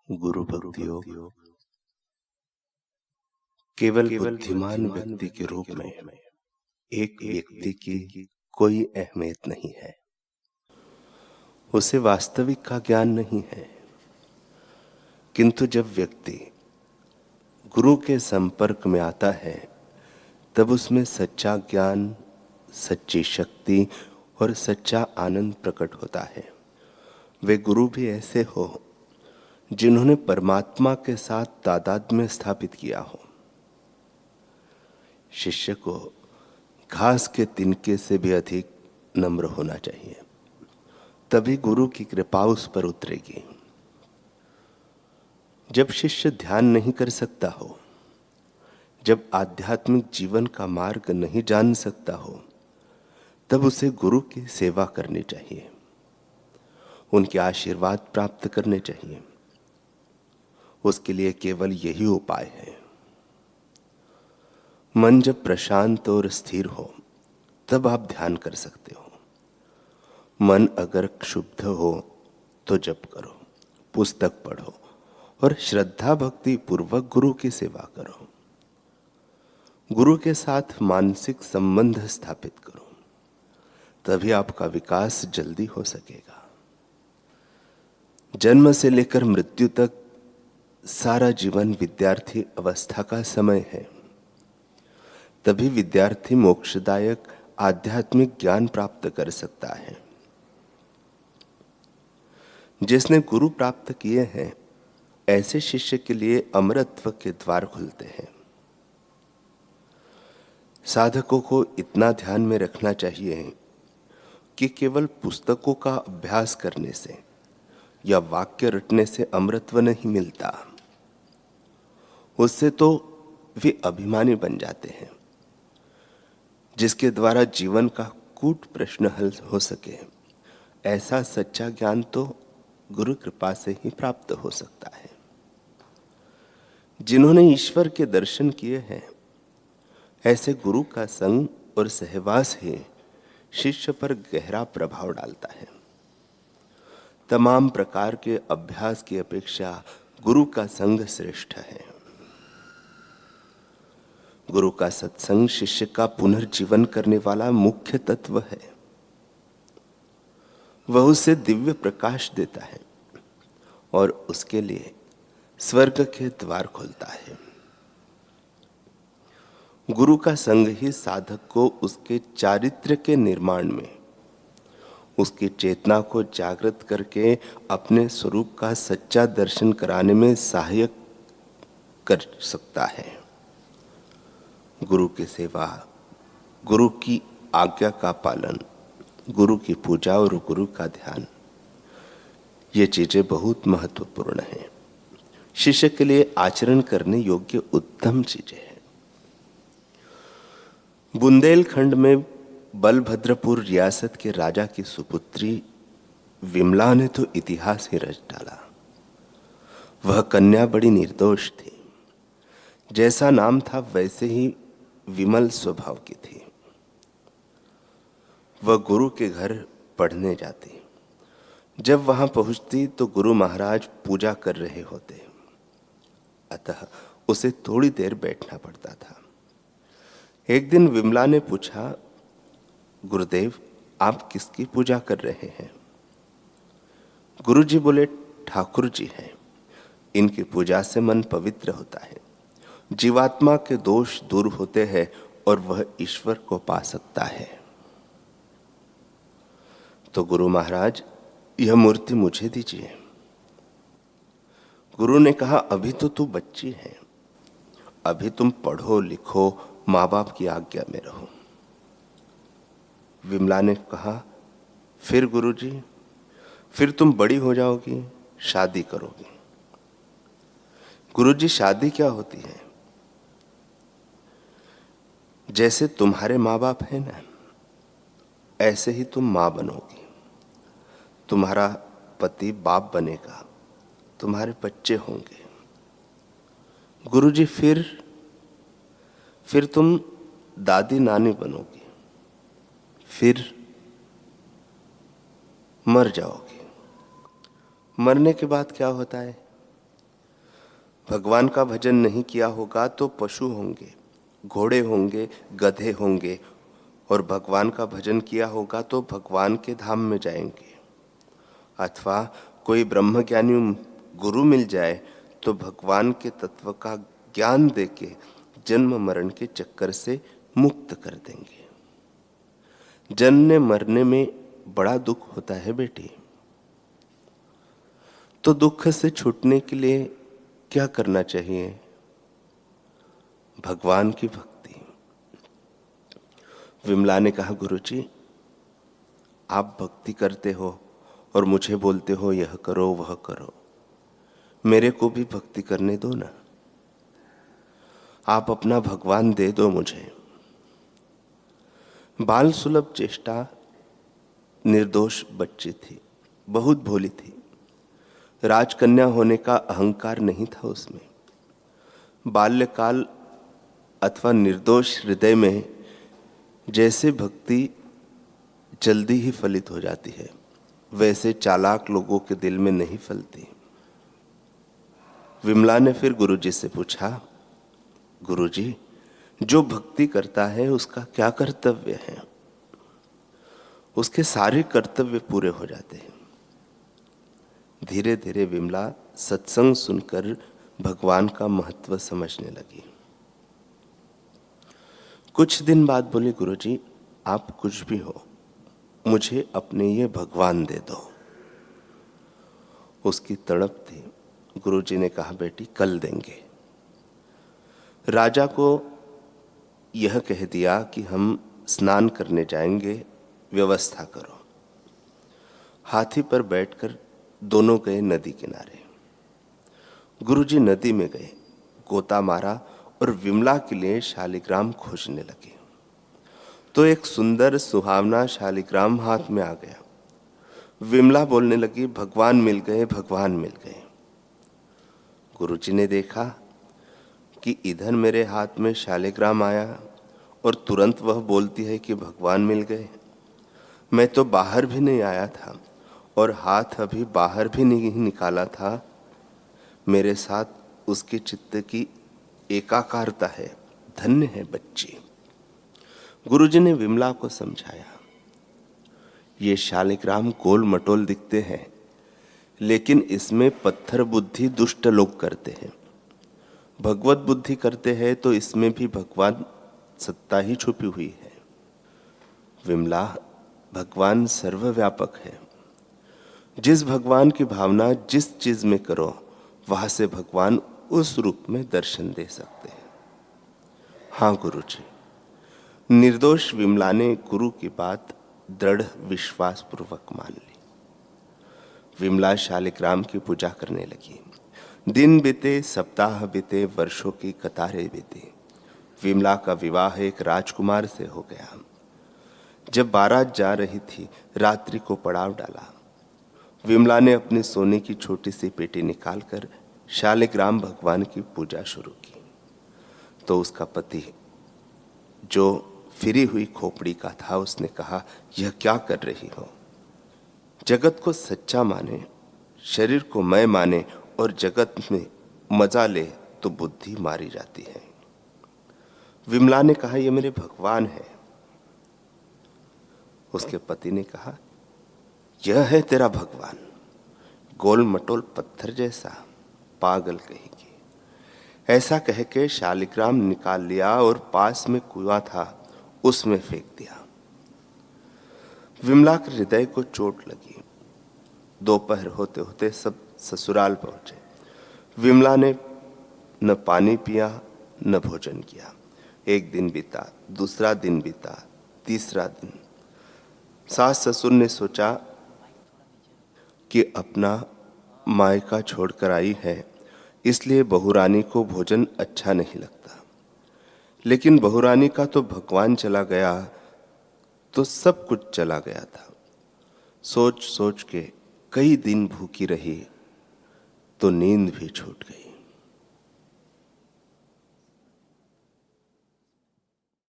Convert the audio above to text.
गुरु भक्ति योग केवल बुद्धिमान व्यक्ति के रूप में एक व्यक्ति की कोई अहमियत नहीं है। उसे वास्तविक का ज्ञान नहीं है, किंतु जब व्यक्ति गुरु के संपर्क में आता है तब उसमें सच्चा ज्ञान, सच्ची शक्ति और सच्चा आनंद प्रकट होता है। वे गुरु भी ऐसे हो जिन्होंने परमात्मा के साथ तादात्म्य स्थापित किया हो। शिष्य को घास के तिनके से भी अधिक नम्र होना चाहिए, तभी गुरु की कृपा उस पर उतरेगी। जब शिष्य ध्यान नहीं कर सकता हो, जब आध्यात्मिक जीवन का मार्ग नहीं जान सकता हो, तब उसे गुरु की सेवा करनी चाहिए, उनके आशीर्वाद प्राप्त करने चाहिए। उसके लिए केवल यही उपाय है। मन जब प्रशांत और स्थिर हो तब आप ध्यान कर सकते हो। मन अगर क्षुब्ध हो तो जप करो, पुस्तक पढ़ो और श्रद्धा भक्ति पूर्वक गुरु की सेवा करो। गुरु के साथ मानसिक संबंध स्थापित करो, तभी आपका विकास जल्दी हो सकेगा। जन्म से लेकर मृत्यु तक सारा जीवन विद्यार्थी अवस्था का समय है। तभी विद्यार्थी मोक्षदायक आध्यात्मिक ज्ञान प्राप्त कर सकता है। जिसने गुरु प्राप्त किए हैं, ऐसे शिष्य के लिए अमरत्व के द्वार खुलते हैं। साधकों को इतना ध्यान में रखना चाहिए कि केवल पुस्तकों का अभ्यास करने से या वाक्य रटने से अमरत्व नहीं मिलता। उससे तो वे अभिमानी बन जाते हैं। जिसके द्वारा जीवन का कूट प्रश्न हल हो सके, ऐसा सच्चा ज्ञान तो गुरु कृपा से ही प्राप्त हो सकता है। जिन्होंने ईश्वर के दर्शन किए हैं, ऐसे गुरु का संग और सहवास ही शिष्य पर गहरा प्रभाव डालता है। तमाम प्रकार के अभ्यास की अपेक्षा गुरु का संग श्रेष्ठ है। गुरु का सत्संग शिष्य का पुनर्जीवन करने वाला मुख्य तत्व है। वह उसे दिव्य प्रकाश देता है और उसके लिए स्वर्ग के द्वार खोलता है। गुरु का संग ही साधक को उसके चारित्र्य के निर्माण में, उसकी चेतना को जागृत करके अपने स्वरूप का सच्चा दर्शन कराने में सहायक कर सकता है। गुरु की सेवा, गुरु की आज्ञा का पालन, गुरु की पूजा और गुरु का ध्यान, ये चीजें बहुत महत्वपूर्ण हैं। शिष्य के लिए आचरण करने योग्य उत्तम चीजें हैं। बुंदेलखंड में बलभद्रपुर रियासत के राजा की सुपुत्री विमला ने तो इतिहास ही रच डाला। वह कन्या बड़ी निर्दोष थी। जैसा नाम था वैसे ही विमल स्वभाव की थी। वह गुरु के घर पढ़ने जाती। जब वहां पहुंचती तो गुरु महाराज पूजा कर रहे होते, अतः उसे थोड़ी देर बैठना पड़ता था। एक दिन विमला ने पूछा, गुरुदेव, आप किसकी पूजा कर रहे हैं? गुरुजी बोले, ठाकुर जी हैं। इनकी पूजा से मन पवित्र होता है, जीवात्मा के दोष दूर होते हैं और वह ईश्वर को पा सकता है। तो गुरु महाराज, यह मूर्ति मुझे दीजिए। गुरु ने कहा, अभी तो तू बच्ची है, अभी तुम पढ़ो लिखो, माँ बाप की आज्ञा में रहो। विमला ने कहा, फिर गुरुजी, फिर तुम बड़ी हो जाओगी, शादी करोगी। गुरुजी, शादी क्या होती है? जैसे तुम्हारे माँ बाप है ना, ऐसे ही तुम माँ बनोगी। तुम्हारा पति बाप बनेगा, तुम्हारे बच्चे होंगे। गुरुजी, फिर तुम दादी नानी बनोगी, फिर मर जाओगी। मरने के बाद क्या होता है? भगवान का भजन नहीं किया होगा तो पशु होंगे, घोड़े होंगे, गधे होंगे, और भगवान का भजन किया होगा तो भगवान के धाम में जाएंगे। अथवा कोई ब्रह्मज्ञानी गुरु मिल जाए तो भगवान के तत्व का ज्ञान देके जन्म मरण के चक्कर से मुक्त कर देंगे। जन्मने मरने में बड़ा दुख होता है बेटी, तो दुख से छूटने के लिए क्या करना चाहिए? भगवान की भक्ति। विमला ने कहा, गुरुजी आप भक्ति करते हो और मुझे बोलते हो यह करो वह करो, मेरे को भी भक्ति करने दो ना। आप अपना भगवान दे दो मुझे। बाल सुलभ चेष्टा, निर्दोष बच्ची थी, बहुत भोली थी। राजकन्या होने का अहंकार नहीं था उसमें। बाल्यकाल अथवा निर्दोष हृदय में जैसे भक्ति जल्दी ही फलित हो जाती है, वैसे चालाक लोगों के दिल में नहीं फलती। विमला ने फिर गुरुजी से पूछा, गुरुजी जो भक्ति करता है उसका क्या कर्तव्य है? उसके सारे कर्तव्य पूरे हो जाते हैं। धीरे धीरे विमला सत्संग सुनकर भगवान का महत्व समझने लगी। कुछ दिन बाद बोली, गुरुजी आप कुछ भी हो, मुझे अपने ये भगवान दे दो। उसकी तड़प थी। गुरुजी ने कहा, बेटी कल देंगे। राजा को यह कह दिया कि हम स्नान करने जाएंगे, व्यवस्था करो। हाथी पर बैठकर दोनों गए नदी किनारे। गुरुजी नदी में गए, गोता मारा और विमला के लिए शालिग्राम खोजने लगे। तो एक सुंदर सुहावना शालिग्राम हाथ में आ गया। विमला बोलने लगी, भगवान मिल गए, भगवान मिल गए। गुरुजी ने देखा कि इधर मेरे हाथ में शालिग्राम आया और तुरंत वह बोलती है कि भगवान मिल गए। मैं तो बाहर भी नहीं आया था और हाथ अभी बाहर भी नहीं निकाला था, मेरे साथ उसके चित्त की एकाकारता है। धन्य है बच्ची। गुरुजी ने विमला को समझाया, ये शालिग्राम गोल मटोल दिखते हैं, लेकिन इसमें पत्थर बुद्धि दुष्ट लोग करते हैं। भगवत बुद्धि करते हैं तो इसमें भी भगवान सत्ता ही छुपी हुई है। विमला, भगवान सर्वव्यापक है। जिस भगवान की भावना जिस चीज में करो, वहां से भगवान उस रूप में दर्शन दे सकते हैं। हाँ गुरुजी। निर्दोष विमला ने गुरु की बात दृढ़ विश्वास पूर्वक मान ली। विमला शालिग्राम की पूजा करने लगी। दिन बीते, सप्ताह बीते, वर्षों की कतारें बीती। विमला का विवाह एक राजकुमार से हो गया। जब बारात जा रही थी, रात्रि को पड़ाव डाला। विमला ने अपनी सोने की छोटी सी पेटी निकालकर शालिग्राम भगवान की पूजा शुरू की। तो उसका पति, जो फिरी हुई खोपड़ी का था, उसने कहा, यह क्या कर रही हो? जगत को सच्चा माने, शरीर को मैं माने और जगत में मजा ले तो बुद्धि मारी जाती है। विमला ने कहा, यह मेरे भगवान है। उसके पति ने कहा, यह है तेरा भगवान, गोल मटोल पत्थर जैसा, पागल कहेगी। ऐसा कह के शालिग्राम निकाल लिया और पास में कुआं था, उसमें फेंक दिया। विमला के हृदय को चोट लगी। दोपहर होते होते सब ससुराल पहुंचे। विमला ने न पानी पिया न भोजन किया। एक दिन बीता, दूसरा दिन बीता, तीसरा दिन। सास ससुर ने सोचा कि अपना मायका छोड़कर आई है, इसलिए बहुरानी को भोजन अच्छा नहीं लगता। लेकिन बहुरानी का तो भगवान चला गया तो सब कुछ चला गया था। सोच सोच के कई दिन भूखी रही तो नींद भी छूट गई।